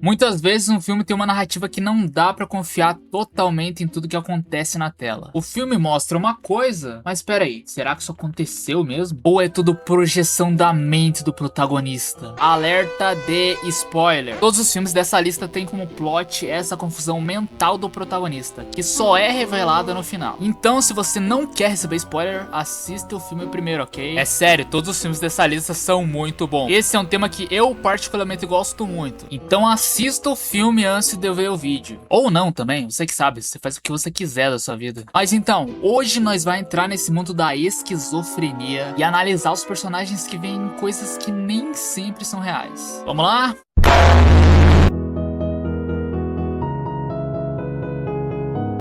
Muitas vezes um filme tem uma narrativa que não dá pra confiar totalmente em tudo que acontece na tela. O filme mostra uma coisa, mas peraí, será que isso aconteceu mesmo? Ou é tudo projeção da mente do protagonista? Alerta de spoiler. Todos os filmes dessa lista têm como plot essa confusão mental do protagonista, que só é revelada no final. Então, se você não quer receber spoiler, assista o filme primeiro, ok? É sério, todos os filmes dessa lista são muito bons. Esse é um tema que eu particularmente gosto muito. Então assista o filme antes de eu ver o vídeo. Ou não também, você que sabe, você faz o que você quiser da sua vida. Mas então, hoje nós vamos entrar nesse mundo da esquizofrenia e analisar os personagens que veem coisas que nem sempre são reais. Vamos lá?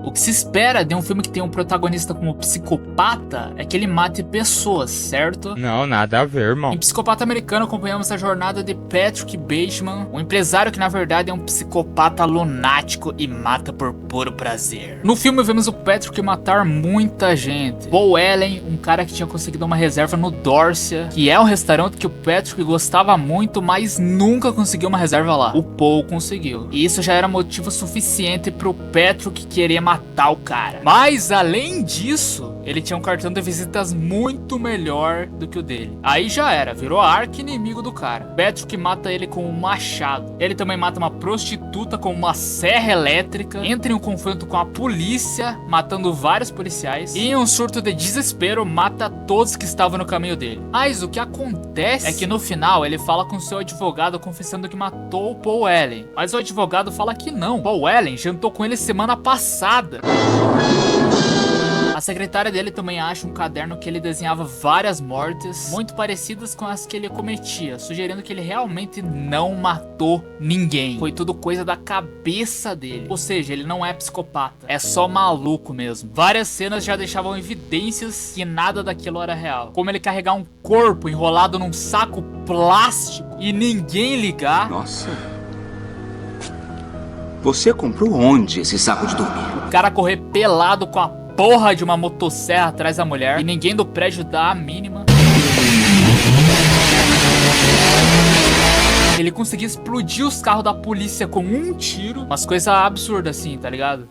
O que se espera de um filme que tem um protagonista como psicopata é que ele mate pessoas, certo? Não, nada a ver, irmão. Em Psicopata Americano acompanhamos a jornada de Patrick Bateman, um empresário que na verdade é um psicopata lunático e mata por puro prazer. No filme vemos o Patrick matar muita gente. Paul Allen, um cara que tinha conseguido uma reserva no Dorsia, que é um restaurante que o Patrick gostava muito, mas nunca conseguiu uma reserva lá. O Paul conseguiu. E isso já era motivo suficiente pro Patrick querer matar o cara. Mas além disso, ele tinha um cartão de visitas muito melhor do que o dele. Aí já era, virou arqui-inimigo do cara. Patrick mata ele com um machado. Ele também mata uma prostituta com uma serra elétrica. Entra em um confronto com a polícia, matando vários policiais. E em um surto de desespero, mata todos que estavam no caminho dele. Mas o que acontece é que no final ele fala com seu advogado confessando que matou o Paul Allen. Mas o advogado fala que não. Paul Allen jantou com ele semana passada. A secretária dele também acha um caderno que ele desenhava várias mortes muito parecidas com as que ele cometia, sugerindo que ele realmente não matou ninguém. Foi tudo coisa da cabeça dele. Ou seja, ele não é psicopata, é só maluco mesmo. Várias cenas já deixavam evidências que nada daquilo era real. Como ele carregar um corpo enrolado num saco plástico e ninguém ligar. Nossa. Você comprou onde esse saco de dormir? O cara correr pelado com a porra de uma motosserra atrás da mulher e ninguém do prédio dá a mínima. Ele conseguia explodir os carros da polícia com um tiro. Umas coisas absurdas assim, tá ligado?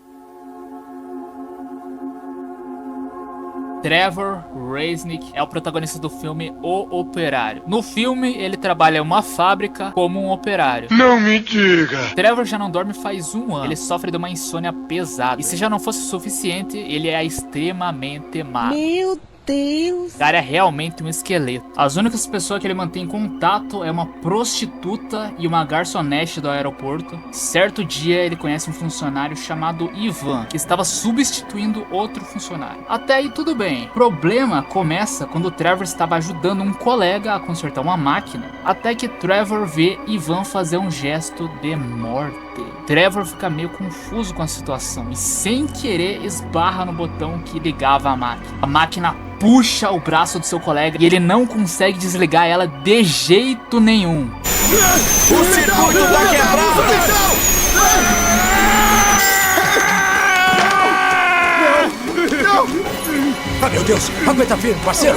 Trevor Resnick é o protagonista do filme O Operário. No filme, ele trabalha em uma fábrica como um operário. Não me diga! Trevor já não dorme faz um ano. Ele sofre de uma insônia pesada. E se já não fosse o suficiente, ele é extremamente magro. Meu Deus! O cara é realmente um esqueleto. As únicas pessoas que ele mantém contato é uma prostituta e uma garçonete do aeroporto. Certo dia ele conhece um funcionário chamado Ivan, que estava substituindo outro funcionário. Até aí tudo bem. O problema começa quando o Trevor estava ajudando um colega a consertar uma máquina, até que Trevor vê Ivan fazer um gesto de morte. Trevor fica meio confuso com a situação e sem querer esbarra no botão que ligava a máquina. A máquina puxa o braço do seu colega e ele não consegue desligar ela de jeito nenhum. O circuito tá quebrado! Ah, meu Deus! Aguenta firme, parceiro!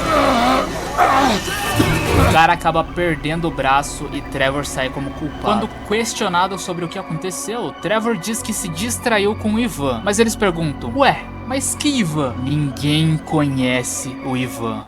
O cara acaba perdendo o braço e Trevor sai como culpado. Quando questionado sobre o que aconteceu, Trevor diz que se distraiu com o Ivan. Mas eles perguntam, ué, mas que Ivan? Ninguém conhece o Ivan.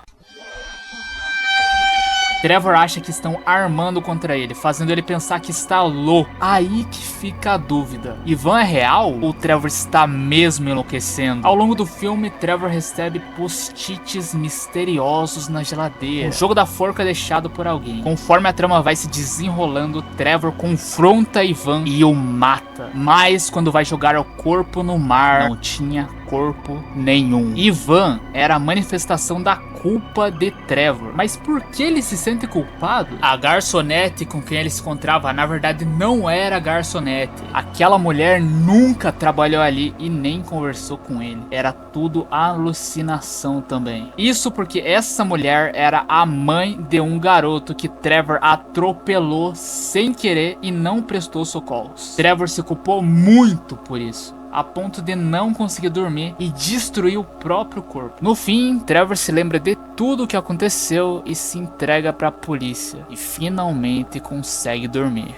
Trevor acha que estão armando contra ele, fazendo ele pensar que está louco. Aí que fica a dúvida. Ivan é real ou Trevor está mesmo enlouquecendo? Ao longo do filme, Trevor recebe post-its misteriosos na geladeira. O jogo da forca é deixado por alguém. Conforme a trama vai se desenrolando, Trevor confronta Ivan e o mata. Mas quando vai jogar o corpo no mar, não tinha corpo nenhum. Ivan era a manifestação da culpa de Trevor. Mas por que ele se sente culpado? A garçonete com quem ele se encontrava, na verdade, não era garçonete. Aquela mulher nunca trabalhou ali e nem conversou com ele. Era tudo alucinação também. Isso porque essa mulher era a mãe de um garoto que Trevor atropelou sem querer e não prestou socorros. Trevor se culpou muito por isso, a ponto de não conseguir dormir e destruir o próprio corpo. No fim, Trevor se lembra de tudo o que aconteceu e se entrega para a polícia e finalmente consegue dormir.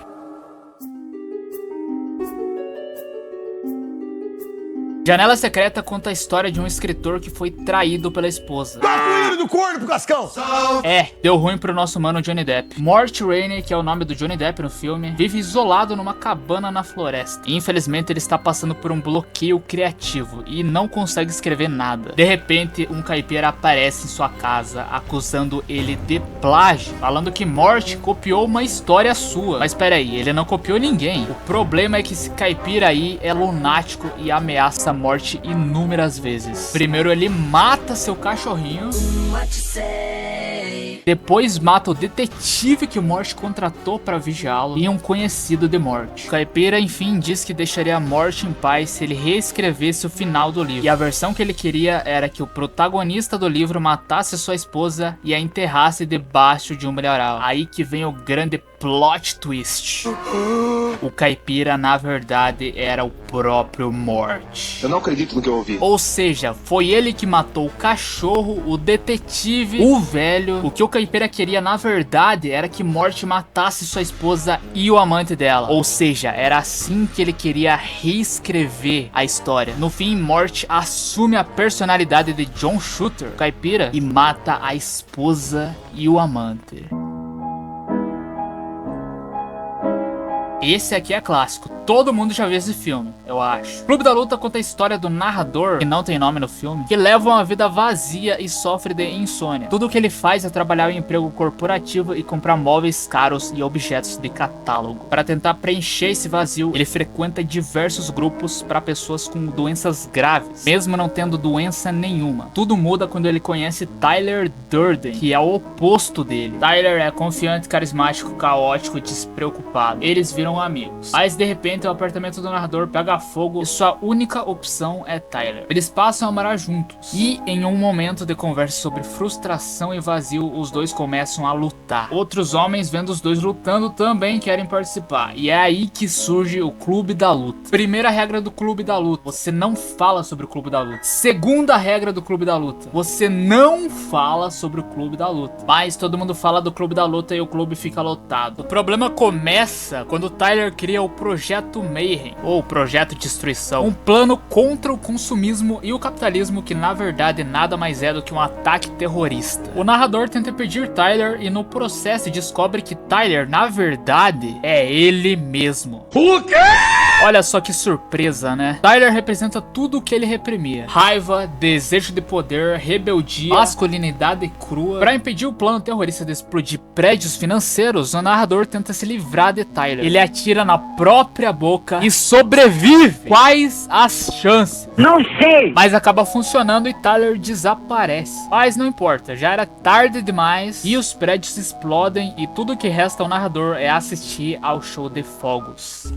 Janela Secreta conta a história de um escritor que foi traído pela esposa. Ele do corno pro Cascão! Deu ruim pro nosso mano Johnny Depp. Mort Rainey, que é o nome do Johnny Depp no filme, vive isolado numa cabana na floresta. E, infelizmente, ele está passando por um bloqueio criativo e não consegue escrever nada. De repente, um caipira aparece em sua casa, acusando ele de plágio, falando que Mort copiou uma história sua. Mas peraí, ele não copiou ninguém. O problema é que esse caipira aí é lunático e ameaça a Mort inúmeras vezes. Primeiro ele mata seu cachorrinho, depois mata o detetive que o Mort contratou para vigiá-lo e um conhecido de Mort. O caipira, enfim, diz que deixaria Mort em paz se ele reescrevesse o final do livro. E a versão que ele queria era que o protagonista do livro matasse sua esposa e a enterrasse debaixo de um milharal. Aí que vem o grande plot twist. O caipira, na verdade, era o próprio Mort. Eu não acredito no que eu ouvi. Ou seja, foi ele que matou o cachorro, o detetive, o velho. O que o caipira queria, na verdade, era que Mort matasse sua esposa e o amante dela. Ou seja, era assim que ele queria reescrever a história. No fim, Mort assume a personalidade de John Shooter, o caipira, e mata a esposa e o amante. Esse aqui é clássico, todo mundo já viu esse filme, eu acho. Clube da Luta conta a história do narrador, que não tem nome no filme, que leva uma vida vazia e sofre de insônia. Tudo o que ele faz é trabalhar em emprego corporativo e comprar móveis caros e objetos de catálogo. Para tentar preencher esse vazio, ele frequenta diversos grupos para pessoas com doenças graves, mesmo não tendo doença nenhuma. Tudo muda quando ele conhece Tyler Durden, que é o oposto dele. Tyler é confiante, carismático, caótico e despreocupado. Eles viram amigos. Mas de repente o apartamento do narrador pega fogo e sua única opção é Tyler. Eles passam a morar juntos. E em um momento de conversa sobre frustração e vazio, os dois começam a lutar. Outros homens vendo os dois lutando também querem participar. E é aí que surge o Clube da Luta. Primeira regra do Clube da Luta: você não fala sobre o Clube da Luta. Segunda regra do Clube da Luta: você não fala sobre o Clube da Luta. Mas todo mundo fala do Clube da Luta e o clube fica lotado. O problema começa quando Tyler cria o Projeto Mayhem, ou Projeto Destruição, um plano contra o consumismo e o capitalismo que na verdade nada mais é do que um ataque terrorista. O narrador tenta impedir Tyler e no processo descobre que Tyler na verdade é ele mesmo. O quê? Olha só que surpresa, né? Tyler representa tudo o que ele reprimia: raiva, desejo de poder, rebeldia, masculinidade crua. Para impedir o plano terrorista de explodir prédios financeiros, o narrador tenta se livrar de Tyler. Ele atira na própria boca e sobrevive. Quais as chances? Não sei! Mas acaba funcionando e Tyler desaparece. Mas não importa, já era tarde demais e os prédios explodem e tudo que resta ao narrador é assistir ao show de fogos.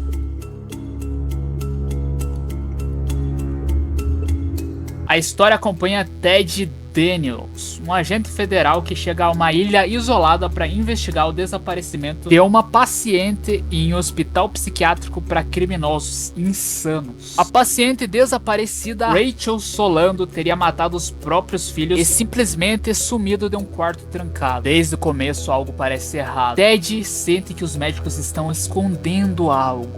A história acompanha Ted Daniels, um agente federal que chega a uma ilha isolada para investigar o desaparecimento de uma paciente em um hospital psiquiátrico para criminosos insanos. A paciente desaparecida, Rachel Solando, teria matado os próprios filhos e simplesmente sumido de um quarto trancado. Desde o começo algo parece errado. Ted sente que os médicos estão escondendo algo.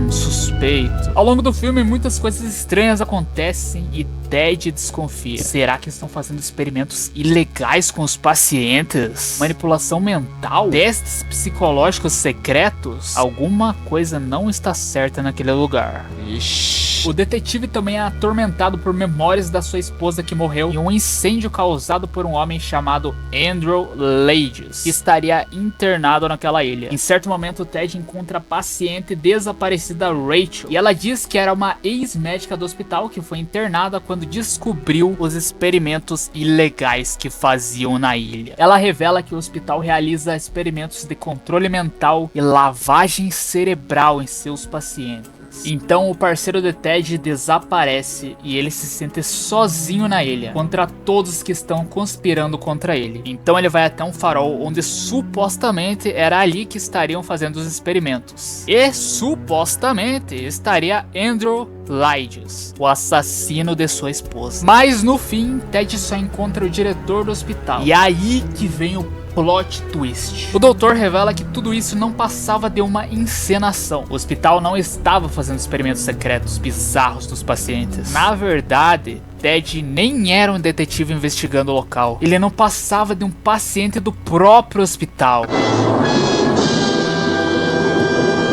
Suspeito. Ao longo do filme muitas coisas estranhas acontecem e Ted desconfia. Será que estão fazendo experimentos ilegais com os pacientes? Manipulação mental? Testes psicológicos secretos? Alguma coisa não está certa naquele lugar. Ixi. O detetive também é atormentado por memórias da sua esposa que morreu em um incêndio causado por um homem chamado Andrew Lages, que estaria internado naquela ilha. Em certo momento, Ted encontra a paciente desaparecida Rachel, e ela diz que era uma ex-médica do hospital que foi internada quando descobriu os experimentos ilegais que faziam na ilha. Ela revela que o hospital realiza experimentos de controle mental e lavagem cerebral em seus pacientes. Então o parceiro de Ted desaparece e ele se sente sozinho na ilha, contra todos que estão conspirando contra ele. Então ele vai até um farol onde supostamente era ali que estariam fazendo os experimentos. E supostamente estaria Andrew Lages, o assassino de sua esposa. Mas no fim, Ted só encontra o diretor do hospital. E aí que vem o Plot twist. O doutor revela que tudo isso não passava de uma encenação. O hospital não estava fazendo experimentos secretos bizarros dos pacientes. Na verdade, Ted nem era um detetive investigando o local. Ele não passava de um paciente do próprio hospital.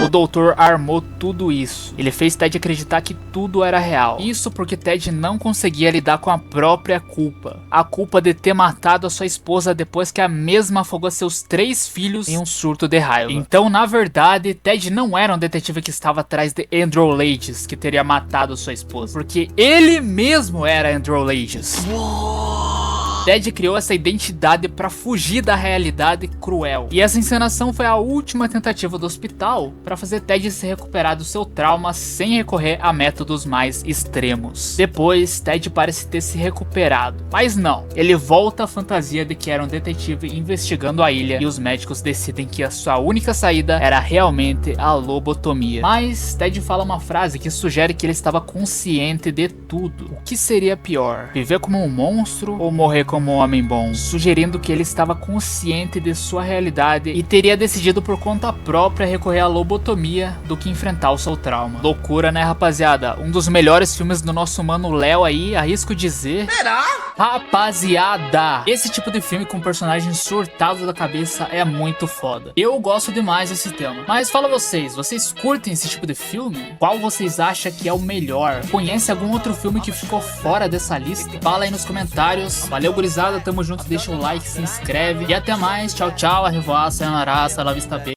O doutor armou tudo isso. Ele fez Ted acreditar que tudo era real. Isso porque Ted não conseguia lidar com a própria culpa. A culpa de ter matado a sua esposa depois que a mesma afogou seus 3 filhos em um surto de raiva. Então, na verdade, Ted não era um detetive que estava atrás de Andrew Lages, que teria matado sua esposa. Porque ele mesmo era Andrew Lages. Ted criou essa identidade para fugir da realidade cruel. E essa encenação foi a última tentativa do hospital para fazer Ted se recuperar do seu trauma sem recorrer a métodos mais extremos. Depois, Ted parece ter se recuperado. Mas não, ele volta à fantasia de que era um detetive investigando a ilha e os médicos decidem que a sua única saída era realmente a lobotomia. Mas Ted fala uma frase que sugere que ele estava consciente de tudo. O que seria pior? Viver como um monstro ou morrer como um homem bom? Sugerindo que ele estava consciente de sua realidade e teria decidido por conta própria recorrer à lobotomia do que enfrentar o seu trauma. Loucura, né, rapaziada? Um dos melhores filmes do nosso mano Léo aí, arrisco dizer. Será? Rapaziada, esse tipo de filme com personagens surtados da cabeça é muito foda. Eu gosto demais desse tema. Mas fala vocês curtem esse tipo de filme? Qual vocês acham que é o melhor? Conhece algum outro filme que ficou fora dessa lista? Fala aí nos comentários. Valeu, gurizada, tamo junto, deixa o like, se inscreve e até mais. Tchau, tchau, arrivá, sayonara, hasta la vista,